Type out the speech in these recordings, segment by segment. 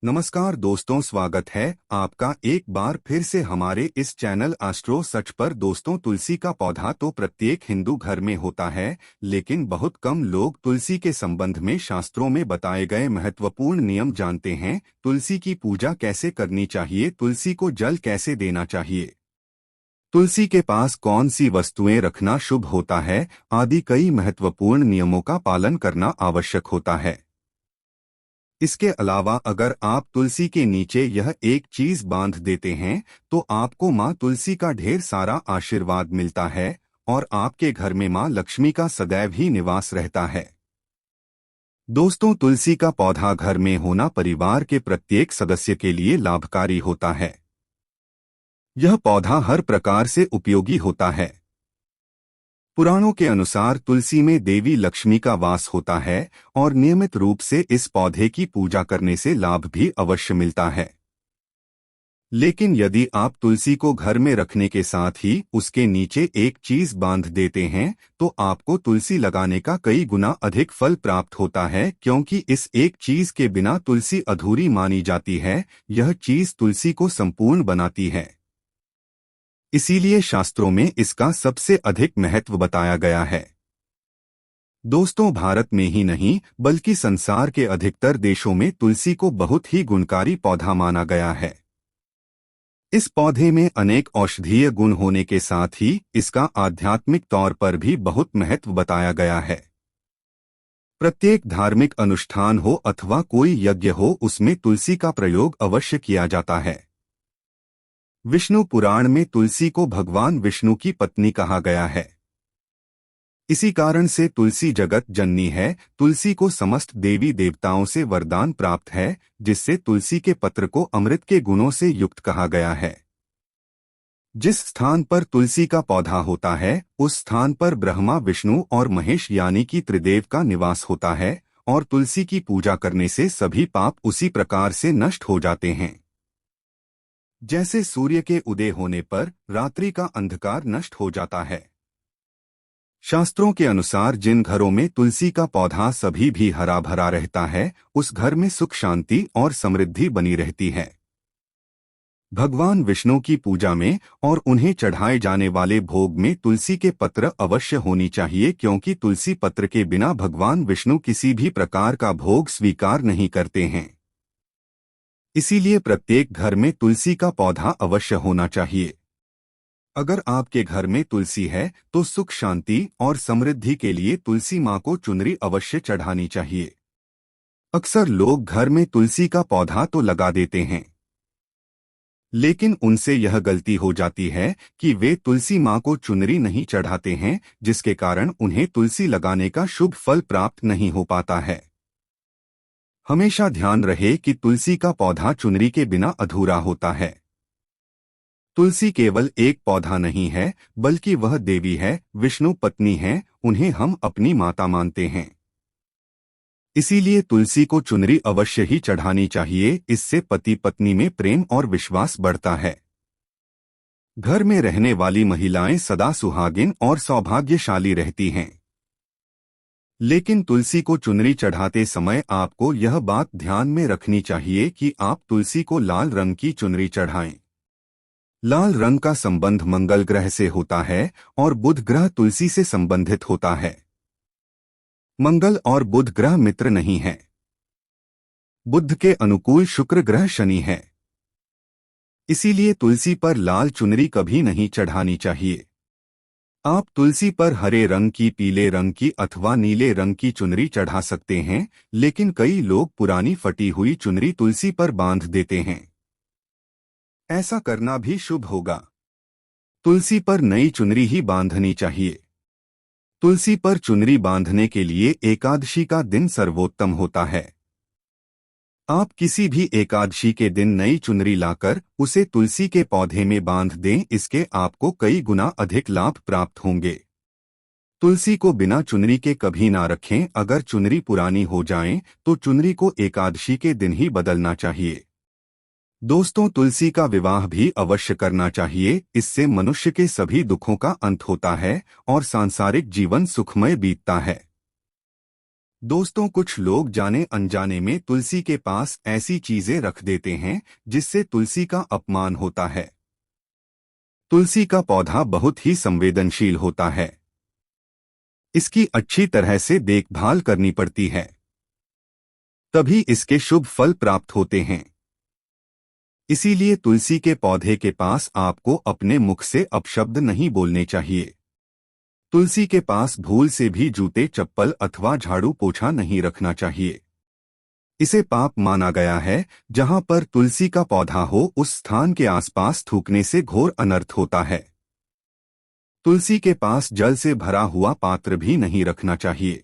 नमस्कार दोस्तों, स्वागत है आपका एक बार फिर से हमारे इस चैनल एस्ट्रो सच पर। दोस्तों, तुलसी का पौधा तो प्रत्येक हिंदू घर में होता है, लेकिन बहुत कम लोग तुलसी के संबंध में शास्त्रों में बताए गए महत्वपूर्ण नियम जानते हैं। तुलसी की पूजा कैसे करनी चाहिए, तुलसी को जल कैसे देना चाहिए, तुलसी के पास कौन सी वस्तुएं रखना शुभ होता है, आदि कई महत्वपूर्ण नियमों का पालन करना आवश्यक होता है। इसके अलावा अगर आप तुलसी के नीचे यह एक चीज बांध देते हैं तो आपको माँ तुलसी का ढेर सारा आशीर्वाद मिलता है और आपके घर में माँ लक्ष्मी का सदैव ही निवास रहता है। दोस्तों, तुलसी का पौधा घर में होना परिवार के प्रत्येक सदस्य के लिए लाभकारी होता है। यह पौधा हर प्रकार से उपयोगी होता है। पुराणों के अनुसार तुलसी में देवी लक्ष्मी का वास होता है और नियमित रूप से इस पौधे की पूजा करने से लाभ भी अवश्य मिलता है। लेकिन यदि आप तुलसी को घर में रखने के साथ ही उसके नीचे एक चीज बांध देते हैं तो आपको तुलसी लगाने का कई गुना अधिक फल प्राप्त होता है, क्योंकि इस एक चीज के बिना तुलसी अधूरी मानी जाती है। यह चीज तुलसी को संपूर्ण बनाती है। इसीलिए शास्त्रों में इसका सबसे अधिक महत्व बताया गया है। दोस्तों, भारत में ही नहीं बल्कि संसार के अधिकतर देशों में तुलसी को बहुत ही गुणकारी पौधा माना गया है। इस पौधे में अनेक औषधीय गुण होने के साथ ही इसका आध्यात्मिक तौर पर भी बहुत महत्व बताया गया है। प्रत्येक धार्मिक अनुष्ठान हो अथवा कोई यज्ञ हो, उसमें तुलसी का प्रयोग अवश्य किया जाता है। विष्णु पुराण में तुलसी को भगवान विष्णु की पत्नी कहा गया है। इसी कारण से तुलसी जगत जननी है। तुलसी को समस्त देवी देवताओं से वरदान प्राप्त है, जिससे तुलसी के पत्र को अमृत के गुणों से युक्त कहा गया है। जिस स्थान पर तुलसी का पौधा होता है उस स्थान पर ब्रह्मा, विष्णु और महेश यानी कि त्रिदेव का निवास होता है, और तुलसी की पूजा करने से सभी पाप उसी प्रकार से नष्ट हो जाते हैं। जैसे सूर्य के उदय होने पर रात्रि का अंधकार नष्ट हो जाता है। शास्त्रों के अनुसार जिन घरों में तुलसी का पौधा सभी भी हरा भरा रहता है, उस घर में सुख, शांति और समृद्धि बनी रहती है। भगवान विष्णु की पूजा में और उन्हें चढ़ाए जाने वाले भोग में तुलसी के पत्र अवश्य होनी चाहिए, क्योंकि तुलसी पत्र के बिना भगवान विष्णु किसी भी प्रकार का भोग स्वीकार नहीं करते हैं। इसीलिए प्रत्येक घर में तुलसी का पौधा अवश्य होना चाहिए। अगर आपके घर में तुलसी है तो सुख, शांति और समृद्धि के लिए तुलसी माँ को चुनरी अवश्य चढ़ानी चाहिए। अक्सर लोग घर में तुलसी का पौधा तो लगा देते हैं, लेकिन उनसे यह गलती हो जाती है कि वे तुलसी माँ को चुनरी नहीं चढ़ाते हैं, जिसके कारण उन्हें तुलसी लगाने का शुभ फल प्राप्त नहीं हो पाता है। हमेशा ध्यान रहे कि तुलसी का पौधा चुनरी के बिना अधूरा होता है। तुलसी केवल एक पौधा नहीं है, बल्कि वह देवी है, विष्णु पत्नी है, उन्हें हम अपनी माता मानते हैं। इसीलिए तुलसी को चुनरी अवश्य ही चढ़ानी चाहिए। इससे पति पत्नी में प्रेम और विश्वास बढ़ता है। घर में रहने वाली महिलाएं सदा सुहागिन और सौभाग्यशाली रहती हैं। लेकिन तुलसी को चुनरी चढ़ाते समय आपको यह बात ध्यान में रखनी चाहिए कि आप तुलसी को लाल रंग की चुनरी चढ़ाएं। लाल रंग का संबंध मंगल ग्रह से होता है और बुध ग्रह तुलसी से संबंधित होता है। मंगल और बुध ग्रह मित्र नहीं है। बुध के अनुकूल शुक्र ग्रह शनि है। इसीलिए तुलसी पर लाल चुनरी कभी नहीं चढ़ानी चाहिए। आप तुलसी पर हरे रंग की, पीले रंग की अथवा नीले रंग की चुनरी चढ़ा सकते हैं, लेकिन कई लोग पुरानी फटी हुई चुनरी तुलसी पर बांध देते हैं। ऐसा करना भी शुभ होगा। तुलसी पर नई चुनरी ही बांधनी चाहिए। तुलसी पर चुनरी बांधने के लिए एकादशी का दिन सर्वोत्तम होता है। आप किसी भी एकादशी के दिन नई चुनरी लाकर उसे तुलसी के पौधे में बांध दें, इसके आपको कई गुना अधिक लाभ प्राप्त होंगे। तुलसी को बिना चुनरी के कभी ना रखें। अगर चुनरी पुरानी हो जाए तो चुनरी को एकादशी के दिन ही बदलना चाहिए। दोस्तों, तुलसी का विवाह भी अवश्य करना चाहिए। इससे मनुष्य के सभी दुखों का अंत होता है और सांसारिक जीवन सुखमय बीतता है। दोस्तों, कुछ लोग जाने अनजाने में तुलसी के पास ऐसी चीजें रख देते हैं जिससे तुलसी का अपमान होता है। तुलसी का पौधा बहुत ही संवेदनशील होता है। इसकी अच्छी तरह से देखभाल करनी पड़ती है, तभी इसके शुभ फल प्राप्त होते हैं। इसीलिए तुलसी के पौधे के पास आपको अपने मुख से अपशब्द नहीं बोलने चाहिए। तुलसी के पास भूल से भी जूते, चप्पल अथवा झाड़ू पोछा नहीं रखना चाहिए। इसे पाप माना गया है। जहां पर तुलसी का पौधा हो उस स्थान के आसपास थूकने से घोर अनर्थ होता है। तुलसी के पास जल से भरा हुआ पात्र भी नहीं रखना चाहिए।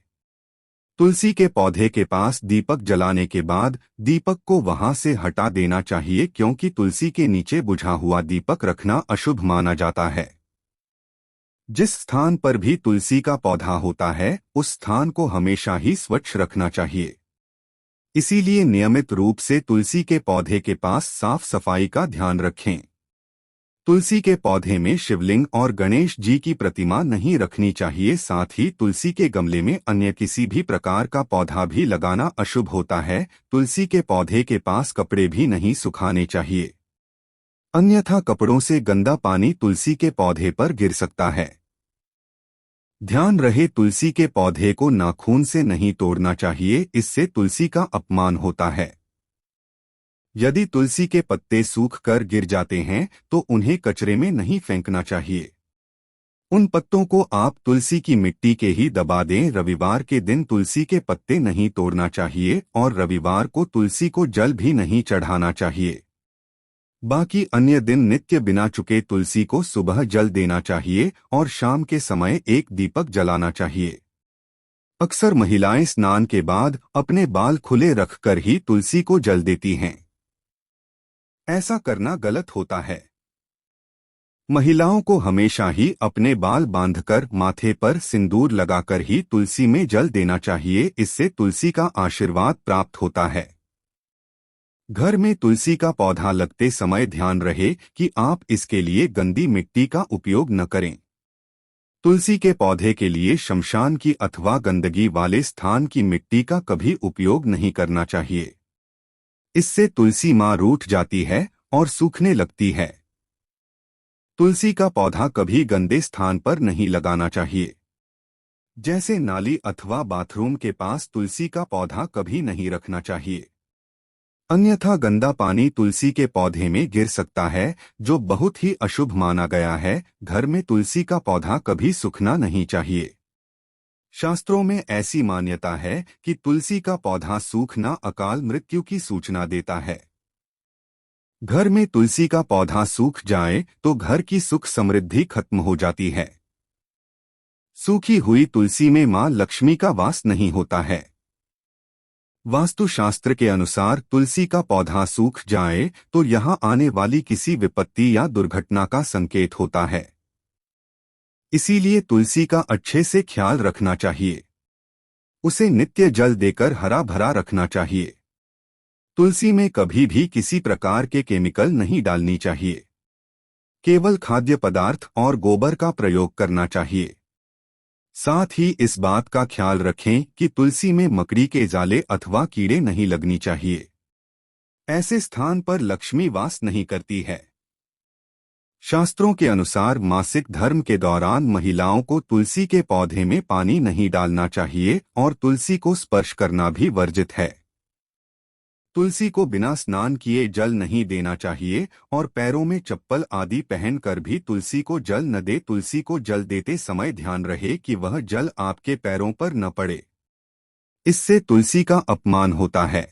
तुलसी के पौधे के पास दीपक जलाने के बाद दीपक को वहां से हटा देना चाहिए, क्योंकि तुलसी के नीचे बुझा हुआ दीपक रखना अशुभ माना जाता है। जिस स्थान पर भी तुलसी का पौधा होता है उस स्थान को हमेशा ही स्वच्छ रखना चाहिए। इसीलिए नियमित रूप से तुलसी के पौधे के पास साफ सफाई का ध्यान रखें। तुलसी के पौधे में शिवलिंग और गणेश जी की प्रतिमा नहीं रखनी चाहिए। साथ ही तुलसी के गमले में अन्य किसी भी प्रकार का पौधा भी लगाना अशुभ होता है। तुलसी के पौधे के पास कपड़े भी नहीं सुखाने चाहिए, अन्यथा कपड़ों से गंदा पानी तुलसी के पौधे पर गिर सकता है। ध्यान रहे, तुलसी के पौधे को नाखून से नहीं तोड़ना चाहिए, इससे तुलसी का अपमान होता है। यदि तुलसी के पत्ते सूख कर गिर जाते हैं तो उन्हें कचरे में नहीं फेंकना चाहिए। उन पत्तों को आप तुलसी की मिट्टी के ही दबा दें। रविवार के दिन तुलसी के पत्ते नहीं तोड़ना चाहिए और रविवार को तुलसी को जल भी नहीं चढ़ाना चाहिए। बाकी अन्य दिन नित्य बिना चुके तुलसी को सुबह जल देना चाहिए और शाम के समय एक दीपक जलाना चाहिए। अक्सर महिलाएं स्नान के बाद अपने बाल खुले रखकर ही तुलसी को जल देती हैं। ऐसा करना गलत होता है। महिलाओं को हमेशा ही अपने बाल बांधकर माथे पर सिंदूर लगाकर ही तुलसी में जल देना चाहिए, इससे तुलसी का आशीर्वाद प्राप्त होता है। घर में तुलसी का पौधा लगते समय ध्यान रहे कि आप इसके लिए गंदी मिट्टी का उपयोग न करें। तुलसी के पौधे के लिए शमशान की अथवा गंदगी वाले स्थान की मिट्टी का कभी उपयोग नहीं करना चाहिए। इससे तुलसी मां रूठ जाती है और सूखने लगती है। तुलसी का पौधा कभी गंदे स्थान पर नहीं लगाना चाहिए, जैसे नाली अथवा बाथरूम के पास तुलसी का पौधा कभी नहीं रखना चाहिए, अन्यथा गंदा पानी तुलसी के पौधे में गिर सकता है, जो बहुत ही अशुभ माना गया है। घर में तुलसी का पौधा कभी सूखना नहीं चाहिए। शास्त्रों में ऐसी मान्यता है कि तुलसी का पौधा सूखना अकाल मृत्यु की सूचना देता है। घर में तुलसी का पौधा सूख जाए तो घर की सुख समृद्धि खत्म हो जाती है। सूखी हुई तुलसी में मां लक्ष्मी का वास नहीं होता है। वास्तुशास्त्र के अनुसार तुलसी का पौधा सूख जाए तो यहां आने वाली किसी विपत्ति या दुर्घटना का संकेत होता है। इसीलिए तुलसी का अच्छे से ख्याल रखना चाहिए। उसे नित्य जल देकर हरा भरा रखना चाहिए। तुलसी में कभी भी किसी प्रकार के केमिकल नहीं डालनी चाहिए। केवल खाद्य पदार्थ और गोबर का प्रयोग करना चाहिए। साथ ही इस बात का ख्याल रखें कि तुलसी में मकड़ी के जाले अथवा कीड़े नहीं लगनी चाहिए। ऐसे स्थान पर लक्ष्मी वास नहीं करती है। शास्त्रों के अनुसार मासिक धर्म के दौरान महिलाओं को तुलसी के पौधे में पानी नहीं डालना चाहिए और तुलसी को स्पर्श करना भी वर्जित है। तुलसी को बिना स्नान किए जल नहीं देना चाहिए और पैरों में चप्पल आदि पहनकर भी तुलसी को जल न दे। तुलसी को जल देते समय ध्यान रहे कि वह जल आपके पैरों पर न पड़े, इससे तुलसी का अपमान होता है।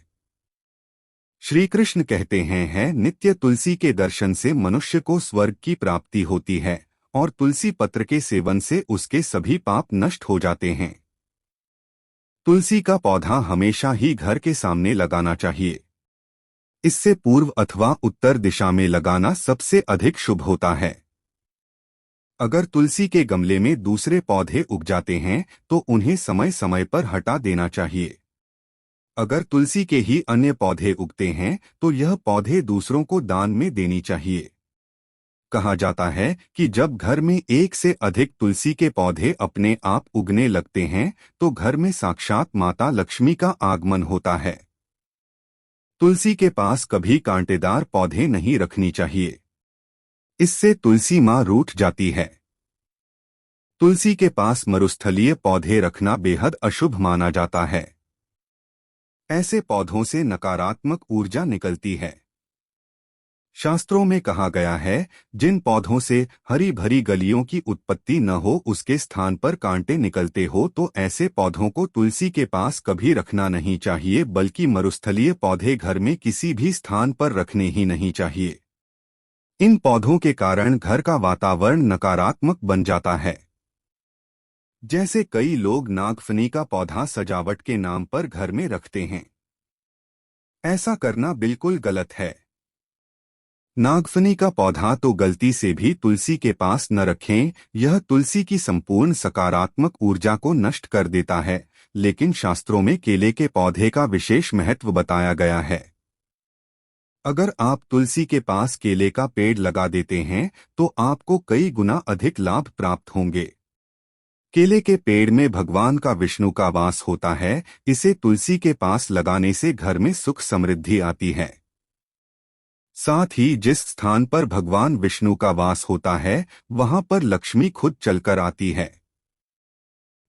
श्री कृष्ण कहते हैं, नित्य तुलसी के दर्शन से मनुष्य को स्वर्ग की प्राप्ति होती है और तुलसी पत्र के सेवन से उसके सभी पाप नष्ट हो जाते हैं। तुलसी का पौधा हमेशा ही घर के सामने लगाना चाहिए। इससे पूर्व अथवा उत्तर दिशा में लगाना सबसे अधिक शुभ होता है। अगर तुलसी के गमले में दूसरे पौधे उग जाते हैं तो उन्हें समय समय पर हटा देना चाहिए। अगर तुलसी के ही अन्य पौधे उगते हैं तो यह पौधे दूसरों को दान में देनी चाहिए। कहा जाता है कि जब घर में एक से अधिक तुलसी के पौधे अपने आप उगने लगते हैं तो घर में साक्षात माता लक्ष्मी का आगमन होता है। तुलसी के पास कभी कांटेदार पौधे नहीं रखनी चाहिए, इससे तुलसी माँ रूठ जाती है। तुलसी के पास मरुस्थलीय पौधे रखना बेहद अशुभ माना जाता है। ऐसे पौधों से नकारात्मक ऊर्जा निकलती है। शास्त्रों में कहा गया है, जिन पौधों से हरी भरी गलियों की उत्पत्ति न हो उसके स्थान पर कांटे निकलते हो तो ऐसे पौधों को तुलसी के पास कभी रखना नहीं चाहिए, बल्कि मरुस्थलीय पौधे घर में किसी भी स्थान पर रखने ही नहीं चाहिए। इन पौधों के कारण घर का वातावरण नकारात्मक बन जाता है। जैसे कई लोग नागफनी का पौधा सजावट के नाम पर घर में रखते हैं। ऐसा करना बिल्कुल गलत है। नागफनी का पौधा तो गलती से भी तुलसी के पास न रखें, यह तुलसी की संपूर्ण सकारात्मक ऊर्जा को नष्ट कर देता है। लेकिन शास्त्रों में केले के पौधे का विशेष महत्व बताया गया है। अगर आप तुलसी के पास केले का पेड़ लगा देते हैं तो आपको कई गुना अधिक लाभ प्राप्त होंगे। केले के पेड़ में भगवान का विष्णु का वास होता है, इसे तुलसी के पास लगाने से घर में सुख समृद्धि आती है। साथ ही जिस स्थान पर भगवान विष्णु का वास होता है वहां पर लक्ष्मी खुद चलकर आती है।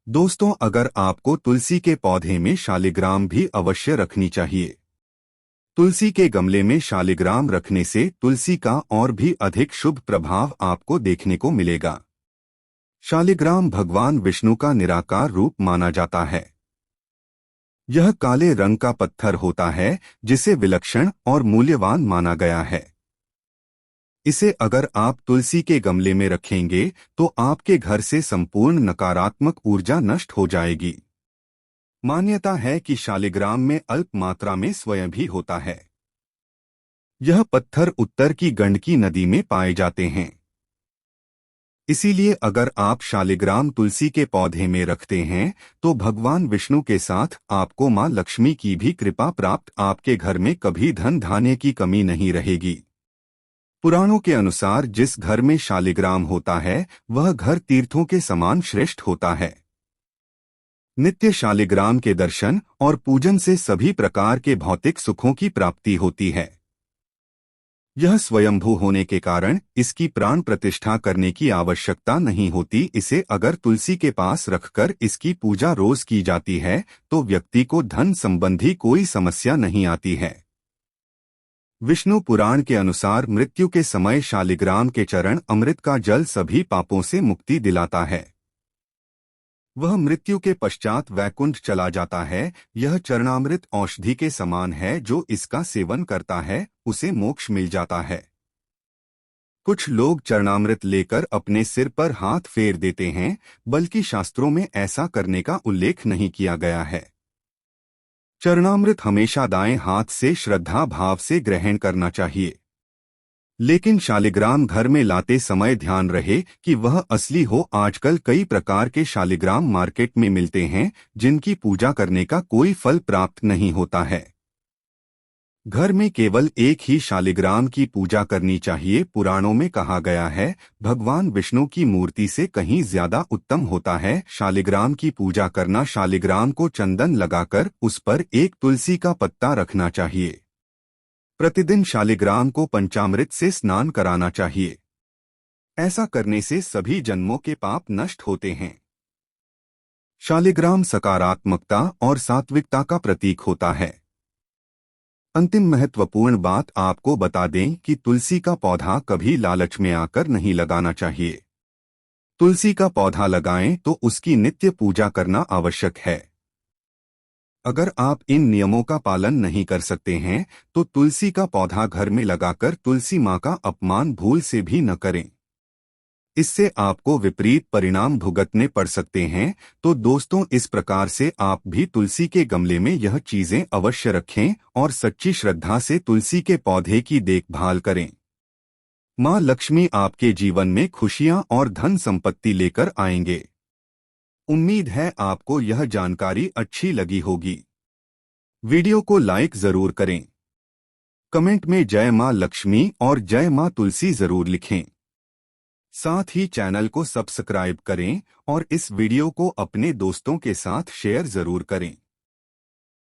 दोस्तों, अगर आपको तुलसी के पौधे में शालिग्राम भी अवश्य रखनी चाहिए। तुलसी के गमले में शालिग्राम रखने से तुलसी का और भी अधिक शुभ प्रभाव आपको देखने को मिलेगा। शालिग्राम भगवान विष्णु का निराकार रूप माना जाता है। यह काले रंग का पत्थर होता है जिसे विलक्षण और मूल्यवान माना गया है। इसे अगर आप तुलसी के गमले में रखेंगे तो आपके घर से संपूर्ण नकारात्मक ऊर्जा नष्ट हो जाएगी। मान्यता है कि शालिग्राम में अल्प मात्रा में स्वयं भी होता है। यह पत्थर उत्तर की गंडकी नदी में पाए जाते हैं। इसीलिए अगर आप शालिग्राम तुलसी के पौधे में रखते हैं तो भगवान विष्णु के साथ आपको मां लक्ष्मी की भी कृपा प्राप्त, आपके घर में कभी धन धान्य की कमी नहीं रहेगी। पुराणों के अनुसार जिस घर में शालिग्राम होता है वह घर तीर्थों के समान श्रेष्ठ होता है। नित्य शालिग्राम के दर्शन और पूजन से सभी प्रकार के भौतिक सुखों की प्राप्ति होती है। यह स्वयंभू होने के कारण इसकी प्राण प्रतिष्ठा करने की आवश्यकता नहीं होती। इसे अगर तुलसी के पास रखकर इसकी पूजा रोज की जाती है तो व्यक्ति को धन संबंधी कोई समस्या नहीं आती है। विष्णु पुराण के अनुसार मृत्यु के समय शालिग्राम के चरण अमृत का जल सभी पापों से मुक्ति दिलाता है। वह मृत्यु के पश्चात वैकुंठ चला जाता है। यह चरणामृत औषधि के समान है, जो इसका सेवन करता है उसे मोक्ष मिल जाता है। कुछ लोग चरणामृत लेकर अपने सिर पर हाथ फेर देते हैं, बल्कि शास्त्रों में ऐसा करने का उल्लेख नहीं किया गया है। चरणामृत हमेशा दाएं हाथ से श्रद्धा भाव से ग्रहण करना चाहिए। लेकिन शालिग्राम घर में लाते समय ध्यान रहे कि वह असली हो। आजकल कई प्रकार के शालिग्राम मार्केट में मिलते हैं जिनकी पूजा करने का कोई फल प्राप्त नहीं होता है। घर में केवल एक ही शालिग्राम की पूजा करनी चाहिए। पुराणों में कहा गया है, भगवान विष्णु की मूर्ति से कहीं ज्यादा उत्तम होता है शालिग्राम की पूजा करना। शालिग्राम को चंदन लगाकर उस पर एक तुलसी का पत्ता रखना चाहिए। प्रतिदिन शालिग्राम को पंचामृत से स्नान कराना चाहिए। ऐसा करने से सभी जन्मों के पाप नष्ट होते हैं। शालिग्राम सकारात्मकता और सात्विकता का प्रतीक होता है। अंतिम महत्वपूर्ण बात आपको बता दें कि तुलसी का पौधा कभी लालच में आकर नहीं लगाना चाहिए। तुलसी का पौधा लगाएं तो उसकी नित्य पूजा करना आवश्यक है। अगर आप इन नियमों का पालन नहीं कर सकते हैं तो तुलसी का पौधा घर में लगाकर तुलसी माँ का अपमान भूल से भी न करें। इससे आपको विपरीत परिणाम भुगतने पड़ सकते हैं। तो दोस्तों, इस प्रकार से आप भी तुलसी के गमले में यह चीजें अवश्य रखें और सच्ची श्रद्धा से तुलसी के पौधे की देखभाल करें। माँ लक्ष्मी आपके जीवन में खुशियाँ और धन संपत्ति लेकर आएंगे। उम्मीद है आपको यह जानकारी अच्छी लगी होगी। वीडियो को लाइक जरूर करें। कमेंट में जय मां लक्ष्मी और जय मां तुलसी जरूर लिखें। साथ ही चैनल को सब्सक्राइब करें और इस वीडियो को अपने दोस्तों के साथ शेयर जरूर करें।